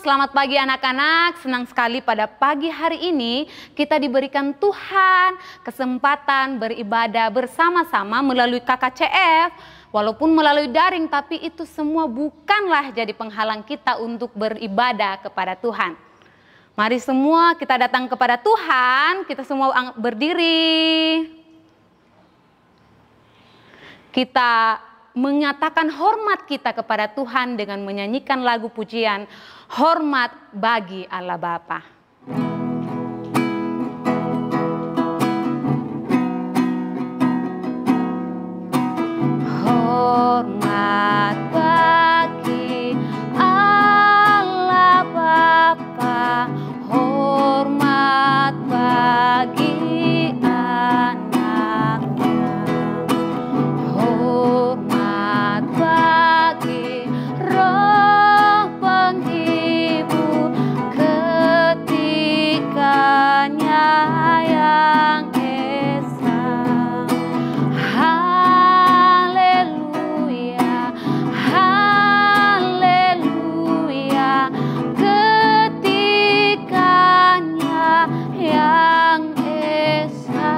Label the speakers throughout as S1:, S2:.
S1: selamat pagi anak-anak. Senang sekali pada pagi hari ini kita diberikan Tuhan kesempatan beribadah bersama-sama melalui KKCF. Walaupun melalui daring, tapi itu semua bukanlah jadi penghalang kita untuk beribadah kepada Tuhan. Mari semua kita datang kepada Tuhan, kita semua berdiri. Kita mengatakan hormat kita kepada Tuhan dengan menyanyikan lagu pujian Hormat Bagi Allah Bapa. Hormat bagi Allah Bapa, hormat bagi anaknya, hormat bagi Roh penghibur ketikanya yang esa. Haleluya, haleluya, ketikanya yang esa.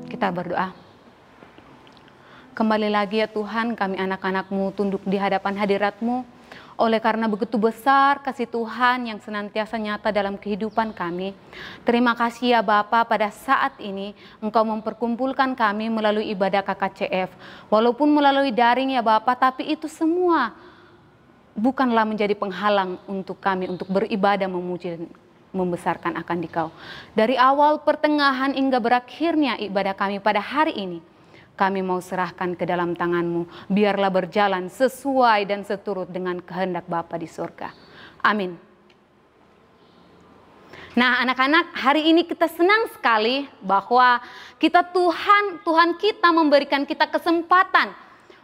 S1: Kita berdoa. Kembali lagi ya Tuhan, kami anak-anak-Mu tunduk di hadapan hadirat-Mu. Oleh karena begitu besar kasih Tuhan yang senantiasa nyata dalam kehidupan kami. Terima kasih ya Bapa, pada saat ini Engkau memperkumpulkan kami melalui ibadah KKCF. Walaupun melalui daring ya Bapa, tapi itu semua bukanlah menjadi penghalang untuk kami untuk beribadah, memuji, membesarkan akan Dikau. Dari awal, pertengahan, hingga berakhirnya ibadah kami pada hari ini, kami mau serahkan ke dalam tangan-Mu. Biarlah berjalan sesuai dan seturut dengan kehendak Bapa di surga. Amin. Nah anak-anak, hari ini kita senang sekali bahwa Tuhan kita memberikan kita kesempatan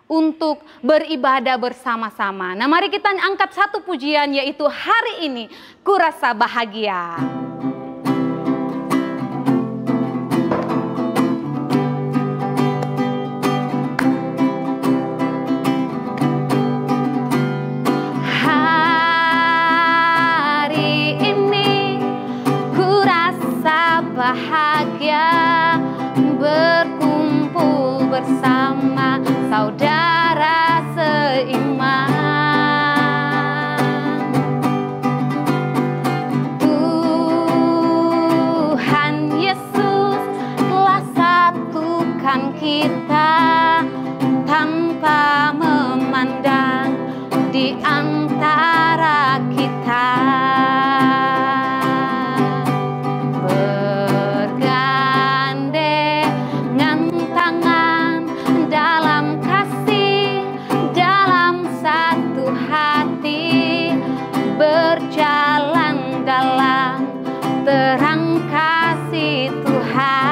S1: untuk beribadah bersama-sama. Nah mari kita angkat satu pujian, yaitu hari ini ku rasa bahagia. Bahagia berkumpul bersama saudara seiman. Tuhan Yesus telah satukan kita tanpa memandang di antara kita. Berjalan dalam terang kasih Tuhan.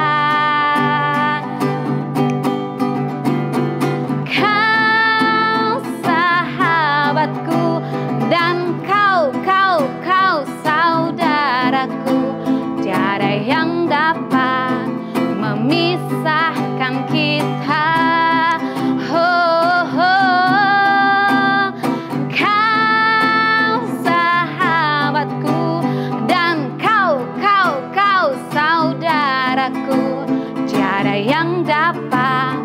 S1: Kau sahabatku dan kau saudaraku, tiada yang dapat memisahkan kita. Tiada yang dapat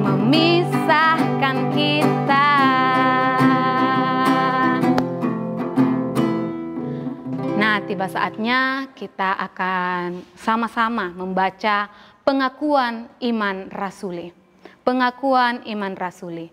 S1: memisahkan kita. Nah, tiba saatnya kita akan sama-sama membaca pengakuan iman rasuli. Pengakuan iman rasuli.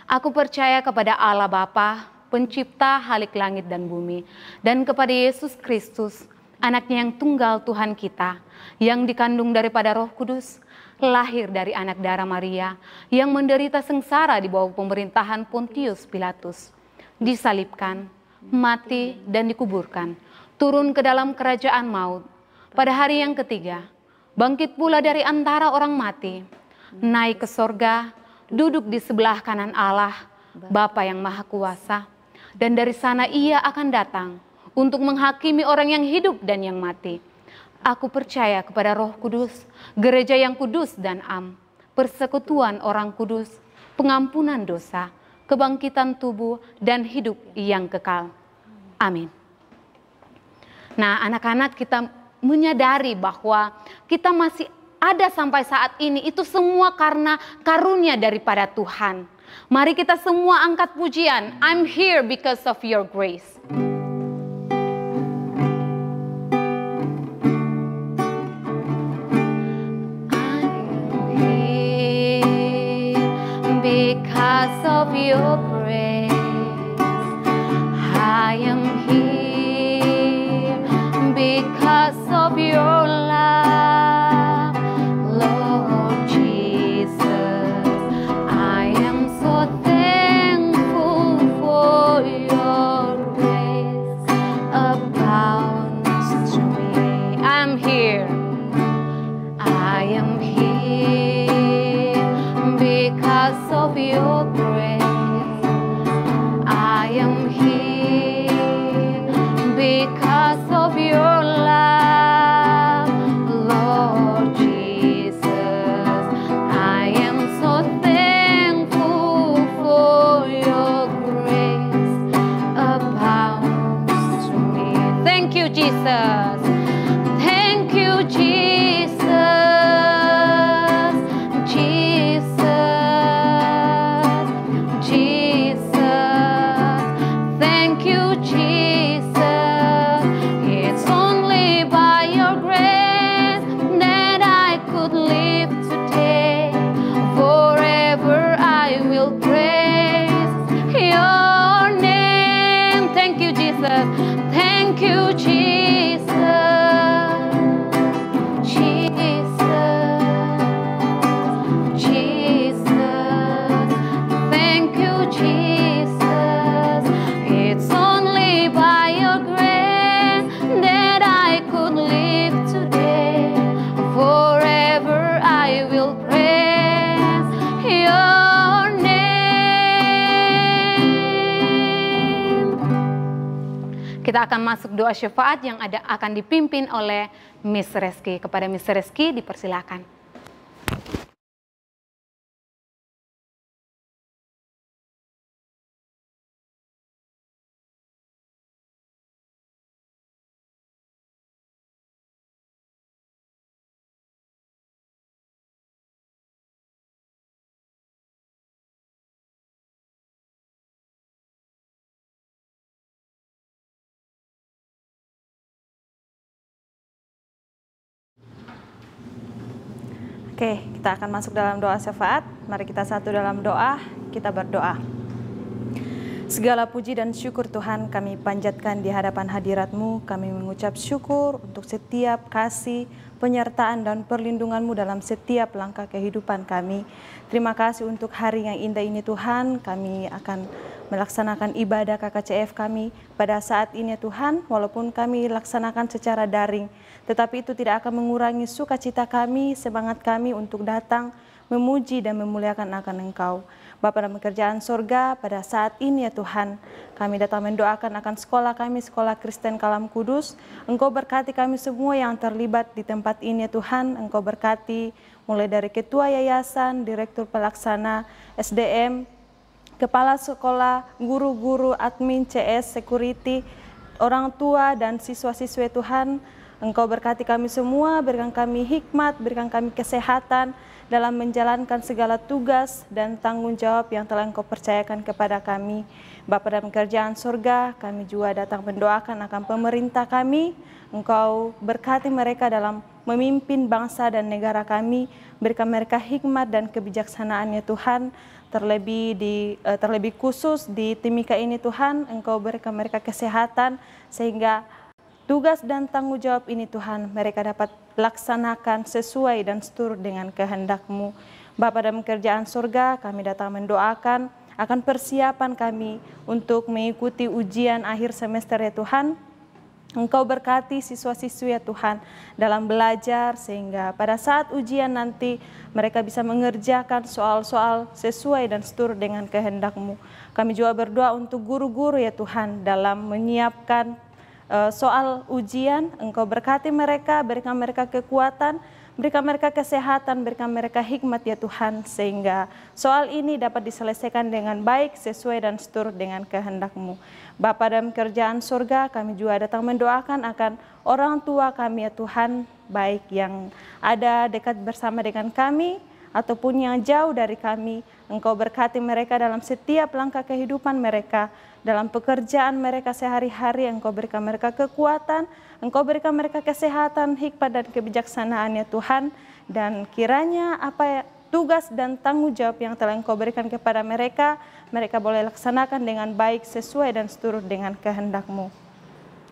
S1: Aku percaya kepada Allah Bapa, pencipta halik langit dan bumi, dan kepada Yesus Kristus, Anaknya yang tunggal Tuhan kita, yang dikandung daripada Roh Kudus, lahir dari anak darah Maria, yang menderita sengsara di bawah pemerintahan Pontius Pilatus, disalibkan, mati dan dikuburkan, turun ke dalam kerajaan maut, pada hari yang ketiga, bangkit pula dari antara orang mati, naik ke sorga, duduk di sebelah kanan Allah, Bapa yang Maha Kuasa, dan dari sana Ia akan datang untuk menghakimi orang yang hidup dan yang mati. Aku percaya kepada Roh Kudus, gereja yang kudus dan am, persekutuan orang kudus, pengampunan dosa, kebangkitan tubuh, dan hidup yang kekal. Amin. Nah, anak-anak, kita menyadari bahwa kita masih ada sampai saat ini, itu semua karena karunia daripada Tuhan. Mari kita semua angkat pujian. I'm here because of your grace. Because of your grace, I am here. Because of your love, Lord Jesus, I am so thankful for your grace abounds to me. I'm here. I am here because of your grace. I am here because of your love, Lord Jesus. I am so thankful for your grace abounds to me. Thank you, Jesus. Thank you, Jesus. Thank you, Jesus. Jesus. Thank you, Jesus. It's only by your grace that I could live today. Forever I will praise your name. Kita akan masuk doa syafaat yang akan dipimpin oleh Miss Reski. Kepada Miss Reski dipersilakan.
S2: Oke, kita akan masuk dalam doa syafaat. Mari kita satu dalam doa, kita berdoa. Segala puji dan syukur Tuhan kami panjatkan di hadapan hadirat-Mu. Kami mengucap syukur untuk setiap kasih, penyertaan dan perlindungan-Mu dalam setiap langkah kehidupan kami. Terima kasih untuk hari yang indah ini Tuhan. Kami akan melaksanakan ibadah KKCF kami pada saat ini Tuhan. Walaupun kami laksanakan secara daring, tetapi itu tidak akan mengurangi sukacita kami, semangat kami untuk datang memuji dan memuliakan akan Engkau. Bapa dalam kerajaan sorga, pada saat ini ya Tuhan, kami datang mendoakan akan sekolah kami, Sekolah Kristen Kalam Kudus. Engkau berkati kami semua yang terlibat di tempat ini ya Tuhan. Engkau berkati mulai dari ketua yayasan, direktur pelaksana, SDM, kepala sekolah, guru-guru, admin, CS, security, orang tua dan siswa-siswa Tuhan. Engkau berkati kami semua, berikan kami hikmat, berikan kami kesehatan dalam menjalankan segala tugas dan tanggung jawab yang telah Engkau percayakan kepada kami. Bapa dalam kerajaan surga, kami juga datang mendoakan akan pemerintah kami. Engkau berkati mereka dalam memimpin bangsa dan negara kami, berikan mereka hikmat dan kebijaksanaan ya Tuhan. Terlebih khusus di Timika ini Tuhan, Engkau berikan mereka kesehatan sehingga tugas dan tanggung jawab ini Tuhan mereka dapat laksanakan sesuai dan seturut dengan kehendak-Mu. Bapa dalam kerajaan surga, kami datang mendoakan akan persiapan kami untuk mengikuti ujian akhir semester ya Tuhan. Engkau berkati siswa-siswi ya Tuhan dalam belajar sehingga pada saat ujian nanti mereka bisa mengerjakan soal-soal sesuai dan seturut dengan kehendak-Mu. Kami juga berdoa untuk guru-guru ya Tuhan dalam menyiapkan soal ujian. Engkau berkati mereka, berikan mereka kekuatan, Berikan mereka kesehatan, berikan mereka hikmat ya Tuhan, sehingga soal ini dapat diselesaikan dengan baik, sesuai dan seturut dengan kehendak-Mu. Bapa dalam kerjaan surga, kami juga datang mendoakan akan orang tua kami ya Tuhan, baik yang ada dekat bersama dengan kami, ataupun yang jauh dari kami. Engkau berkati mereka dalam setiap langkah kehidupan mereka, dalam pekerjaan mereka sehari-hari. Engkau berikan mereka kekuatan, Engkau berikan mereka kesehatan, hikmat dan kebijaksanaan ya Tuhan. Dan kiranya tugas dan tanggung jawab yang telah Engkau berikan kepada mereka, mereka boleh laksanakan dengan baik, sesuai dan seturut dengan kehendak-Mu.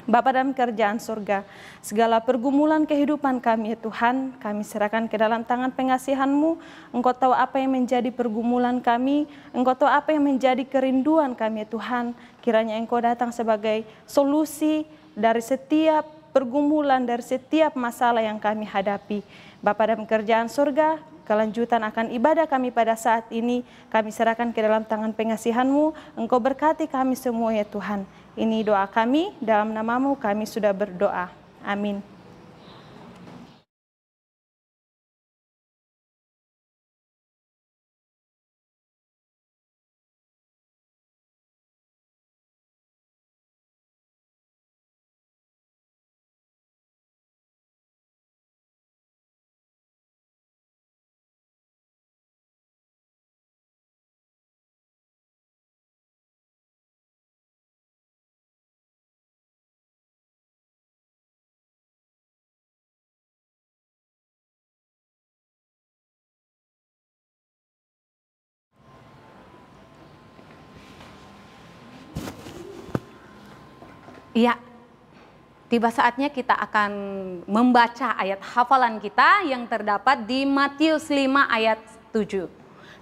S2: Bapa dalam kerjaan surga, segala pergumulan kehidupan kami ya Tuhan, kami serahkan ke dalam tangan pengasihan-Mu. Engkau tahu apa yang menjadi pergumulan kami, Engkau tahu apa yang menjadi kerinduan kami ya Tuhan. Kiranya Engkau datang sebagai solusi dari setiap pergumulan, dari setiap masalah yang kami hadapi. Bapa dalam kerjaan surga, kelanjutan akan ibadah kami pada saat ini, kami serahkan ke dalam tangan pengasihan-Mu. Engkau berkati kami semua ya Tuhan. Ini doa kami, dalam nama-Mu kami sudah berdoa. Amin.
S1: Iya, tiba saatnya kita akan membaca ayat hafalan kita yang terdapat di Matius 5 ayat 7.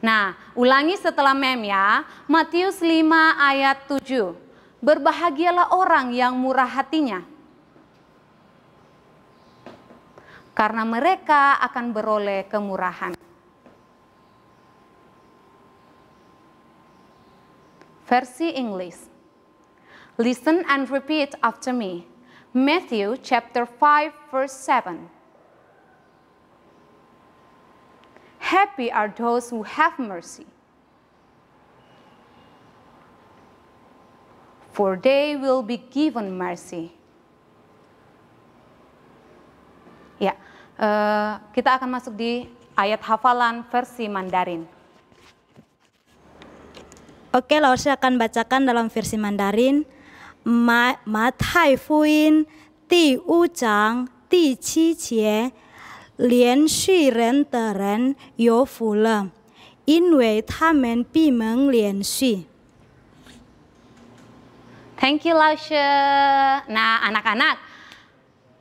S1: Nah, ulangi setelah Mem ya. Matius 5 ayat 7. Berbahagialah orang yang murah hatinya, karena mereka akan beroleh kemurahan. Versi Inggris. Listen and repeat after me. Matthew chapter 5 verse 7. Happy are those who have mercy, for they will be given mercy. Ya, kita akan masuk di ayat hafalan versi Mandarin.
S3: Oke, Laos akan bacakan dalam versi Mandarin. 马太福音第5章第7节，连续人的人有福了，因为他们必蒙连续。
S1: Thank you, Laushe. Nah, anak-anak,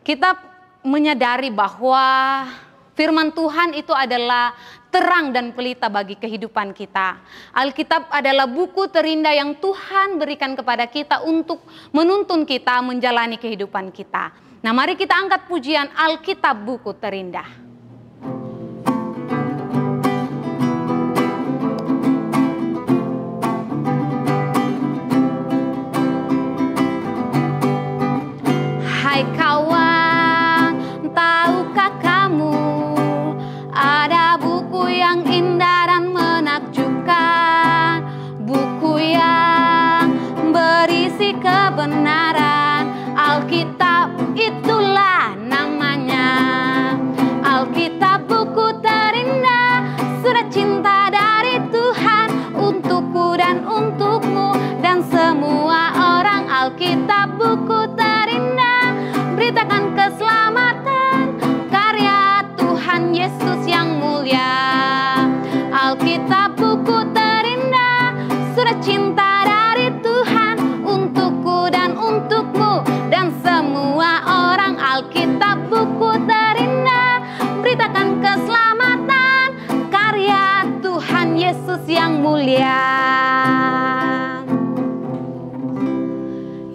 S1: kita menyadari bahwa firman Tuhan itu adalah terang dan pelita bagi kehidupan kita. Alkitab adalah buku terindah yang Tuhan berikan kepada kita untuk menuntun kita menjalani kehidupan kita. Nah, mari kita angkat pujian Alkitab buku terindah. Hai kawan, tahukah kamu ada buku yang indah dan menakjubkan, buku yang berisi kebenaran. Alkitab itulah namanya. Alkitab buku terindah, surat cinta dari Tuhan untukku dan untukmu dan semua orang. Alkitab buku terindah, beritakan keselamatan karya Tuhan Yesus yang mulia. Alkitab buku terindah, surat cinta dari Tuhan untukku dan untukmu dan semua orang. Alkitab buku terindah, beritakan keselamatan karya Tuhan Yesus yang mulia.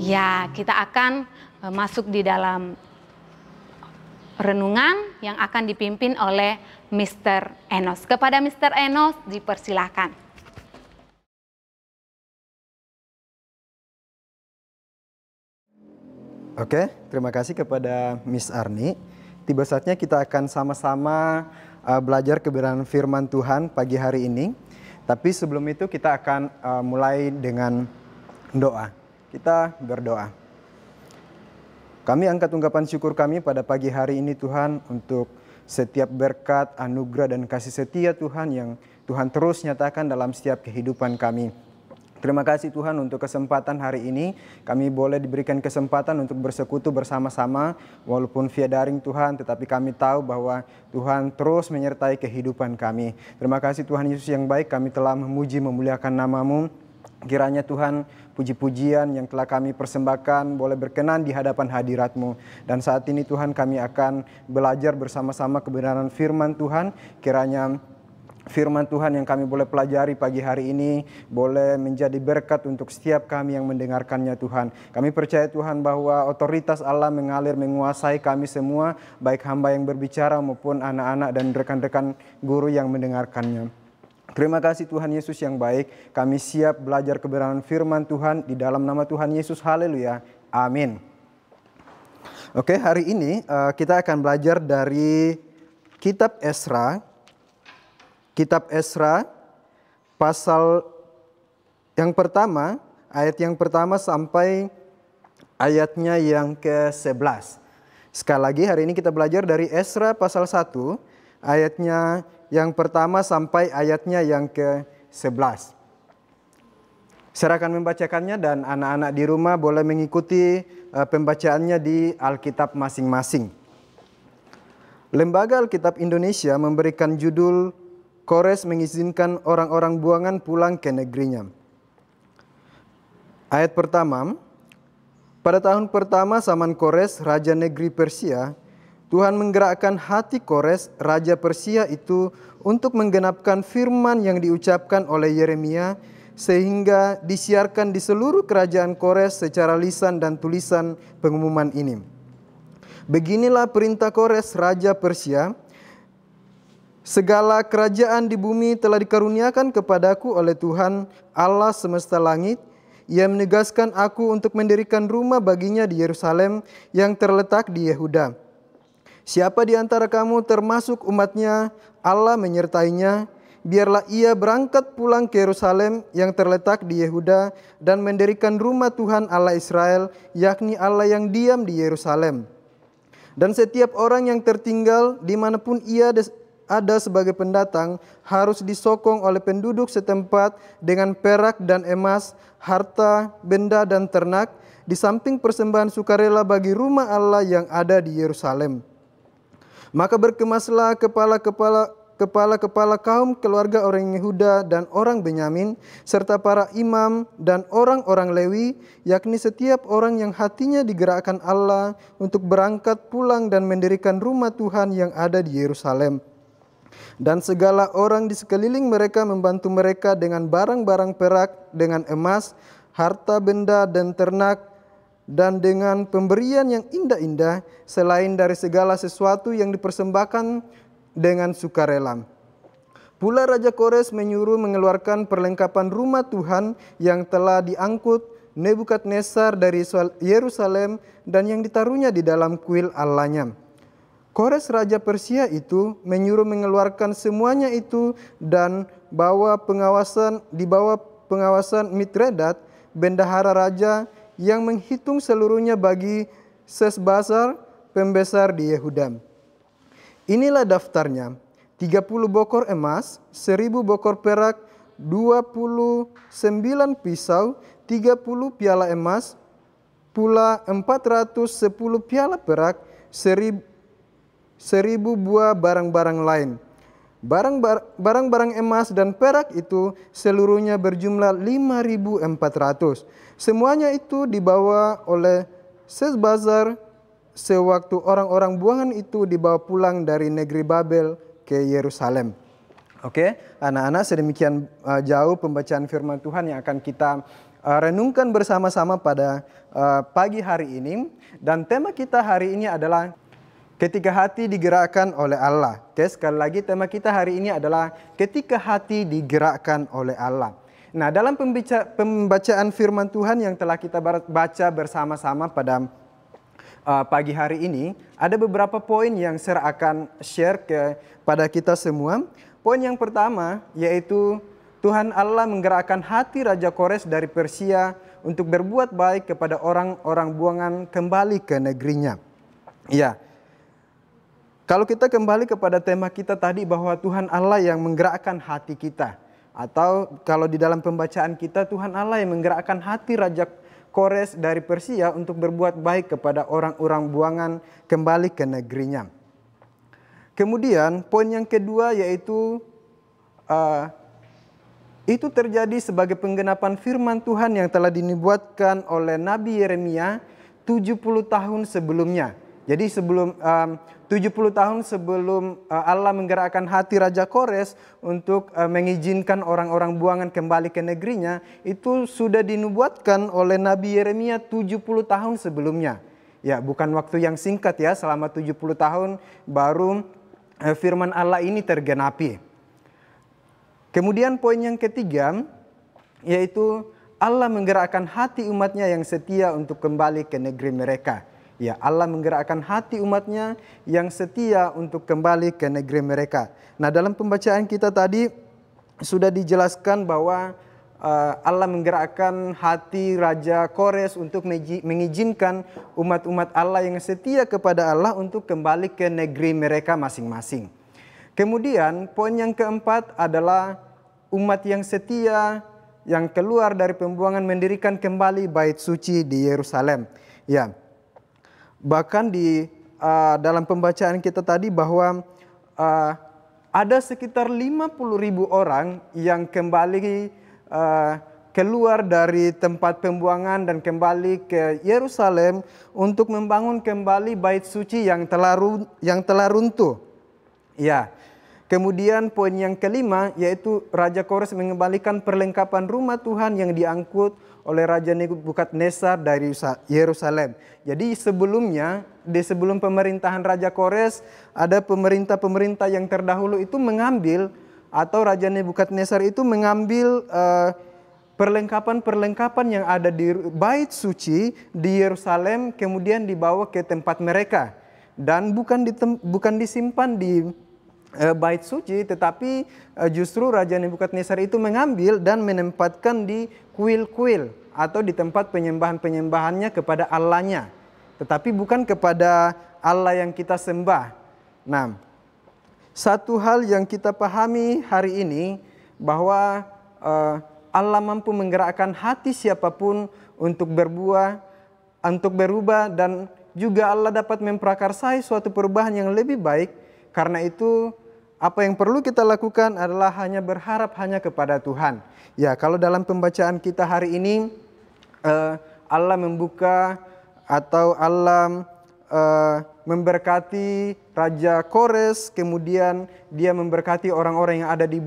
S1: Ya, kita akan masuk di dalam renungan yang akan dipimpin oleh Mr. Enos. Kepada Mr. Enos dipersilakan.
S4: Oke, terima kasih kepada Miss Arni. tiba saatnya kita akan sama-sama belajar kebenaran firman Tuhan pagi hari ini. Tapi sebelum itu kita akan mulai dengan doa. Kita berdoa. Kami angkat ungkapan syukur kami pada pagi hari ini Tuhan untuk setiap berkat, anugerah dan kasih setia Tuhan yang Tuhan terus nyatakan dalam setiap kehidupan kami. Terima kasih Tuhan untuk kesempatan hari ini. Kami boleh diberikan kesempatan untuk bersekutu bersama-sama walaupun via daring Tuhan, tetapi kami tahu bahwa Tuhan terus menyertai kehidupan kami. Terima kasih Tuhan Yesus yang baik, kami telah memuji memuliakan nama-Mu. Kiranya Tuhan puji-pujian yang telah kami persembahkan boleh berkenan di hadapan hadirat-Mu. Dan saat ini Tuhan kami akan belajar bersama-sama kebenaran firman Tuhan. Kiranya firman Tuhan yang kami boleh pelajari pagi hari ini boleh menjadi berkat untuk setiap kami yang mendengarkannya Tuhan. Kami percaya Tuhan bahwa otoritas Allah mengalir menguasai kami semua, baik hamba yang berbicara maupun anak-anak dan rekan-rekan guru yang mendengarkannya. Terima kasih Tuhan Yesus yang baik, kami siap belajar kebenaran firman Tuhan di dalam nama Tuhan Yesus. Haleluya. Amin. Oke, hari ini kita akan belajar dari kitab Ezra. Kitab Ezra pasal yang pertama, ayat yang pertama sampai ayatnya yang ke-11. Sekali lagi hari ini kita belajar dari Ezra pasal 1, ayatnya yang pertama sampai ayatnya yang ke-11. Saya akan membacakannya dan anak-anak di rumah boleh mengikuti pembacaannya di Alkitab masing-masing. Lembaga Alkitab Indonesia memberikan judul Kores mengizinkan orang-orang buangan pulang ke negerinya. Ayat pertama, pada tahun pertama zaman Kores, Raja negeri Persia, Tuhan menggerakkan hati Kores, Raja Persia itu untuk menggenapkan firman yang diucapkan oleh Yeremia, sehingga disiarkan di seluruh kerajaan Kores secara lisan dan tulisan pengumuman ini. Beginilah perintah Kores, Raja Persia, segala kerajaan di bumi telah dikaruniakan kepadaku oleh Tuhan Allah semesta langit. Ia menegaskan aku untuk mendirikan rumah baginya di Yerusalem yang terletak di Yehuda. Siapa di antara kamu termasuk umatnya, Allah menyertainya. Biarlah ia berangkat pulang ke Yerusalem yang terletak di Yehuda dan mendirikan rumah Tuhan Allah Israel, yakni Allah yang diam di Yerusalem. Dan setiap orang yang tertinggal dimanapun ia ada sebagai pendatang harus disokong oleh penduduk setempat dengan perak dan emas, harta, benda dan ternak, di samping persembahan sukarela bagi rumah Allah yang ada di Yerusalem. Maka berkemaslah kepala-kepala kaum keluarga orang Yehuda dan orang Benyamin, serta para imam dan orang-orang Lewi, yakni setiap orang yang hatinya digerakkan Allah untuk berangkat pulang dan mendirikan rumah Tuhan yang ada di Yerusalem. Dan segala orang di sekeliling mereka membantu mereka dengan barang-barang perak, dengan emas, harta benda dan ternak, dan dengan pemberian yang indah-indah, selain dari segala sesuatu yang dipersembahkan dengan sukarela. Pula Raja Kores menyuruh mengeluarkan perlengkapan rumah Tuhan yang telah diangkut Nebukadnezar dari Yerusalem dan yang ditaruhnya di dalam kuil Allahnya. Kores Raja Persia itu menyuruh mengeluarkan semuanya itu dan di bawah pengawasan Mitredat, bendahara raja, yang menghitung seluruhnya bagi Sesbazar, pembesar di Yehuda. Inilah daftarnya: 30 bokor emas, 1000 bokor perak, 29 pisau, 30 piala emas, pula 410 piala perak, 1000 buah barang-barang lain. Barang-barang emas dan perak itu seluruhnya berjumlah 5.400. Semuanya itu dibawa oleh Sesbazar sewaktu orang-orang buangan itu dibawa pulang dari negeri Babel ke Yerusalem. Oke, anak-anak, sedemikian jauh pembacaan firman Tuhan yang akan kita renungkan bersama-sama pada pagi hari ini. Dan tema kita hari ini adalah ketika hati digerakkan oleh Allah. Oke, sekali lagi tema kita hari ini adalah ketika hati digerakkan oleh Allah. Nah, dalam pembacaan firman Tuhan yang telah kita baca bersama-sama pada pagi hari ini, ada beberapa poin yang saya akan share kepada kita semua. Poin yang pertama yaitu Tuhan Allah menggerakkan hati Raja Kores dari Persia untuk berbuat baik kepada orang-orang buangan kembali ke negerinya. Ya, kalau kita kembali kepada tema kita tadi bahwa Tuhan Allah yang menggerakkan hati kita. Atau kalau di dalam pembacaan kita, Tuhan Allah yang menggerakkan hati Raja Kores dari Persia untuk berbuat baik kepada orang-orang buangan kembali ke negerinya. Kemudian poin yang kedua yaitu itu terjadi sebagai penggenapan firman Tuhan yang telah dinubuatkan oleh Nabi Yeremia 70 tahun sebelumnya. Jadi 70 tahun sebelum Allah menggerakkan hati Raja Kores untuk mengizinkan orang-orang buangan kembali ke negerinya, itu sudah dinubuatkan oleh Nabi Yeremia 70 tahun sebelumnya. Ya, bukan waktu yang singkat ya, selama 70 tahun baru firman Allah ini tergenapi. Kemudian poin yang ketiga yaitu Allah menggerakkan hati umatnya yang setia untuk kembali ke negeri mereka. Ya, Allah menggerakkan hati umatnya yang setia untuk kembali ke negeri mereka. Nah, dalam pembacaan kita tadi sudah dijelaskan bahwa Allah menggerakkan hati Raja Kores untuk mengizinkan umat-umat Allah yang setia kepada Allah untuk kembali ke negeri mereka masing-masing. Kemudian poin yang keempat adalah umat yang setia yang keluar dari pembuangan mendirikan kembali bait suci di Yerusalem. Ya. Bahkan di dalam pembacaan kita tadi bahwa ada sekitar 50.000 orang yang kembali keluar dari tempat pembuangan dan kembali ke Yerusalem untuk membangun kembali bait suci yang telah runtuh. Ya. Kemudian poin yang kelima yaitu Raja Kores mengembalikan perlengkapan rumah Tuhan yang diangkut oleh Raja Nebukadnezar dari Yerusalem. Jadi sebelumnya, sebelum pemerintahan Raja Kores, ada pemerintah-pemerintah yang terdahulu itu mengambil, atau Raja Nebukadnezar itu mengambil perlengkapan-perlengkapan yang ada di bait suci di Yerusalem, kemudian dibawa ke tempat mereka. Dan bukan disimpan di bait suci, tetapi justru Raja Nebukadnezar itu mengambil dan menempatkan di kuil-kuil atau di tempat penyembahan-penyembahannya kepada Allahnya, tetapi bukan kepada Allah yang kita sembah. Nah, satu hal yang kita pahami hari ini bahwa Allah mampu menggerakkan hati siapapun untuk berubah, dan juga Allah dapat memprakarsai suatu perubahan yang lebih baik. Karena itu apa yang perlu kita lakukan adalah hanya berharap hanya kepada Tuhan. Ya, kalau dalam pembacaan kita hari ini Allah membuka atau Allah memberkati Raja Kores, kemudian dia memberkati orang-orang yang ada di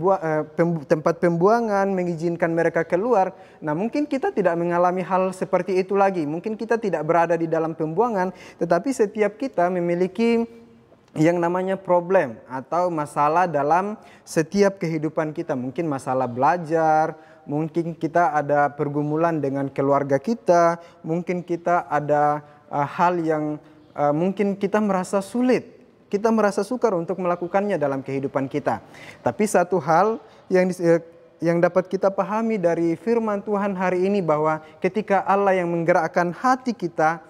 S4: tempat pembuangan, mengizinkan mereka keluar. Nah, mungkin kita tidak mengalami hal seperti itu lagi. Mungkin kita tidak berada di dalam pembuangan, tetapi setiap kita memiliki yang namanya problem atau masalah dalam setiap kehidupan kita. Mungkin masalah belajar, mungkin kita ada pergumulan dengan keluarga kita, mungkin kita ada hal yang mungkin kita merasa sulit, kita merasa sukar untuk melakukannya dalam kehidupan kita. Tapi satu hal yang dapat kita pahami dari firman Tuhan hari ini bahwa ketika Allah yang menggerakkan hati kita,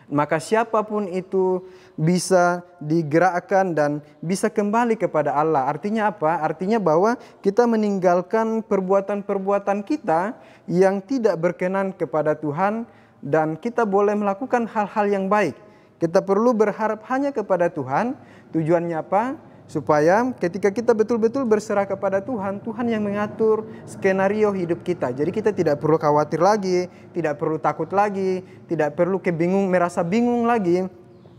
S4: maka siapapun itu bisa digerakkan dan bisa kembali kepada Allah. Artinya apa? Artinya bahwa kita meninggalkan perbuatan-perbuatan kita yang tidak berkenan kepada Tuhan dan kita boleh melakukan hal-hal yang baik. Kita perlu berharap hanya kepada Tuhan. Tujuannya apa? Supaya ketika kita betul-betul berserah kepada Tuhan, Tuhan yang mengatur skenario hidup kita. Jadi kita tidak perlu khawatir lagi, tidak perlu takut lagi, tidak perlu merasa bingung lagi.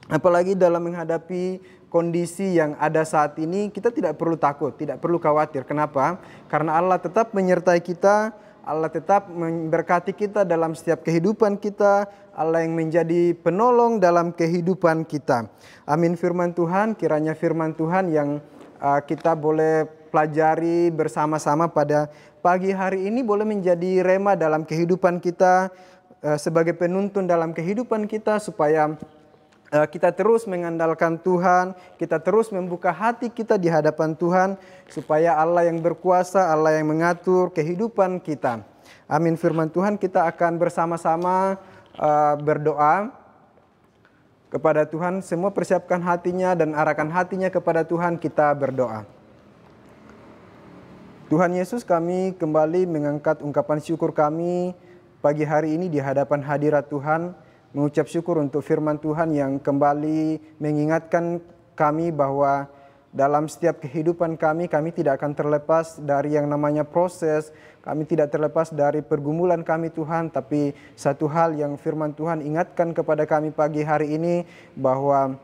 S4: Apalagi dalam menghadapi kondisi yang ada saat ini, kita tidak perlu takut, tidak perlu khawatir. Kenapa? Karena Allah tetap menyertai kita, Allah tetap memberkati kita dalam setiap kehidupan kita, Allah yang menjadi penolong dalam kehidupan kita. Amin. Firman Tuhan, kiranya firman Tuhan yang kita boleh pelajari bersama-sama pada pagi hari ini boleh menjadi rema dalam kehidupan kita, sebagai penuntun dalam kehidupan kita, supaya kita terus mengandalkan Tuhan, kita terus membuka hati kita di hadapan Tuhan, supaya Allah yang berkuasa, Allah yang mengatur kehidupan kita. Amin. Firman Tuhan, kita akan bersama-sama berdoa kepada Tuhan. Semua persiapkan hatinya dan arahkan hatinya kepada Tuhan, kita berdoa. Tuhan Yesus, kami kembali mengangkat ungkapan syukur kami pagi hari ini di hadapan hadirat Tuhan, mengucap syukur untuk firman Tuhan yang kembali mengingatkan kami bahwa dalam setiap kehidupan kami tidak akan terlepas dari yang namanya proses, kami tidak terlepas dari pergumulan kami Tuhan, tapi satu hal yang firman Tuhan ingatkan kepada kami pagi hari ini, bahwa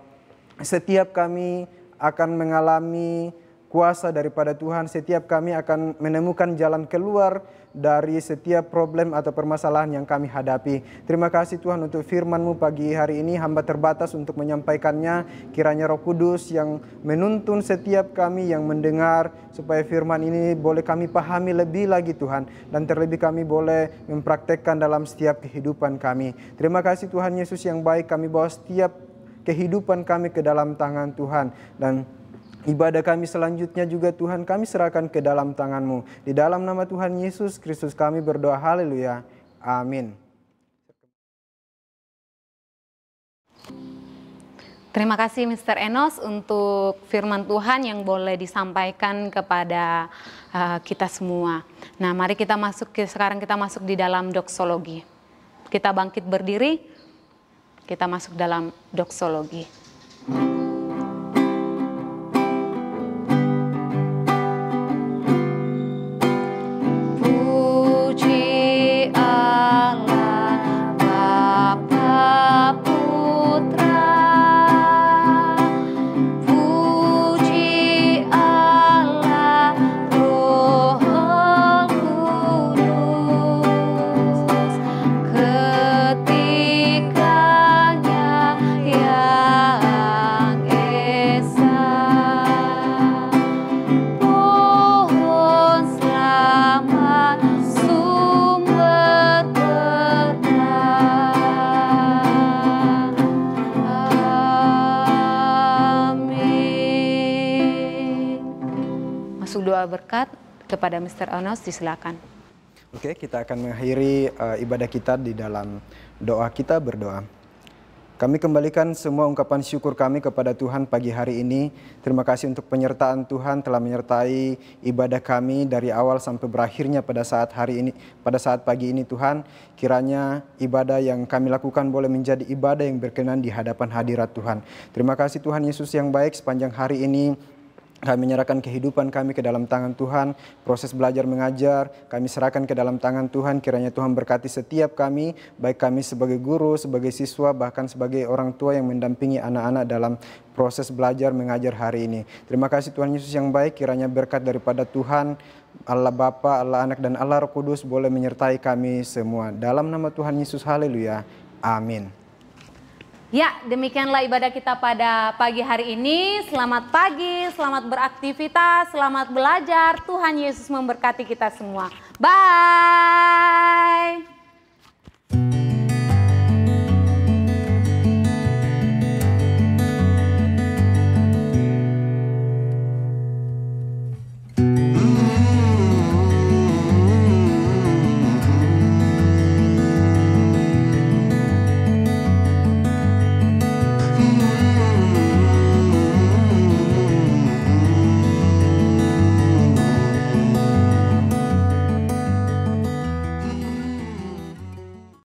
S4: setiap kami akan mengalami kuasa daripada Tuhan, setiap kami akan menemukan jalan keluar dari setiap problem atau permasalahan yang kami hadapi. Terima kasih Tuhan untuk firman-Mu pagi hari ini. Hamba terbatas untuk menyampaikannya. Kiranya Roh Kudus yang menuntun setiap kami yang mendengar, supaya firman ini boleh kami pahami lebih lagi Tuhan, dan terlebih kami boleh mempraktekkan dalam setiap kehidupan kami. Terima kasih Tuhan Yesus yang baik, kami bawa setiap kehidupan kami ke dalam tangan Tuhan, dan ibadah kami selanjutnya juga Tuhan kami serahkan ke dalam tangan-Mu. Di dalam nama Tuhan Yesus Kristus kami berdoa, haleluya, amin.
S1: Terima kasih Mr. Enos untuk firman Tuhan yang boleh disampaikan kepada kita semua. Nah, mari kita sekarang kita masuk di dalam doksologi. Kita bangkit berdiri, kita masuk dalam doksologi. Doa berkat kepada Mr. Enos, disilakan.
S4: Oke, kita akan mengakhiri ibadah kita di dalam doa kita berdoa. Kami kembalikan semua ungkapan syukur kami kepada Tuhan pagi hari ini. Terima kasih untuk penyertaan Tuhan telah menyertai ibadah kami dari awal sampai berakhirnya pada saat hari ini, pada saat pagi ini Tuhan. Kiranya ibadah yang kami lakukan boleh menjadi ibadah yang berkenan di hadapan hadirat Tuhan. Terima kasih Tuhan Yesus yang baik, sepanjang hari ini kami menyerahkan kehidupan kami ke dalam tangan Tuhan. Proses belajar mengajar kami serahkan ke dalam tangan Tuhan. Kiranya Tuhan berkati setiap kami, baik kami sebagai guru, sebagai siswa, bahkan sebagai orang tua yang mendampingi anak-anak dalam proses belajar mengajar hari ini. Terima kasih Tuhan Yesus yang baik. Kiranya berkat daripada Tuhan Allah Bapa, Allah Anak, dan Allah Roh Kudus boleh menyertai kami semua. Dalam nama Tuhan Yesus, haleluya, amin.
S1: Ya, demikianlah ibadah kita pada pagi hari ini. Selamat pagi, selamat beraktivitas, selamat belajar. Tuhan Yesus memberkati kita semua. Bye.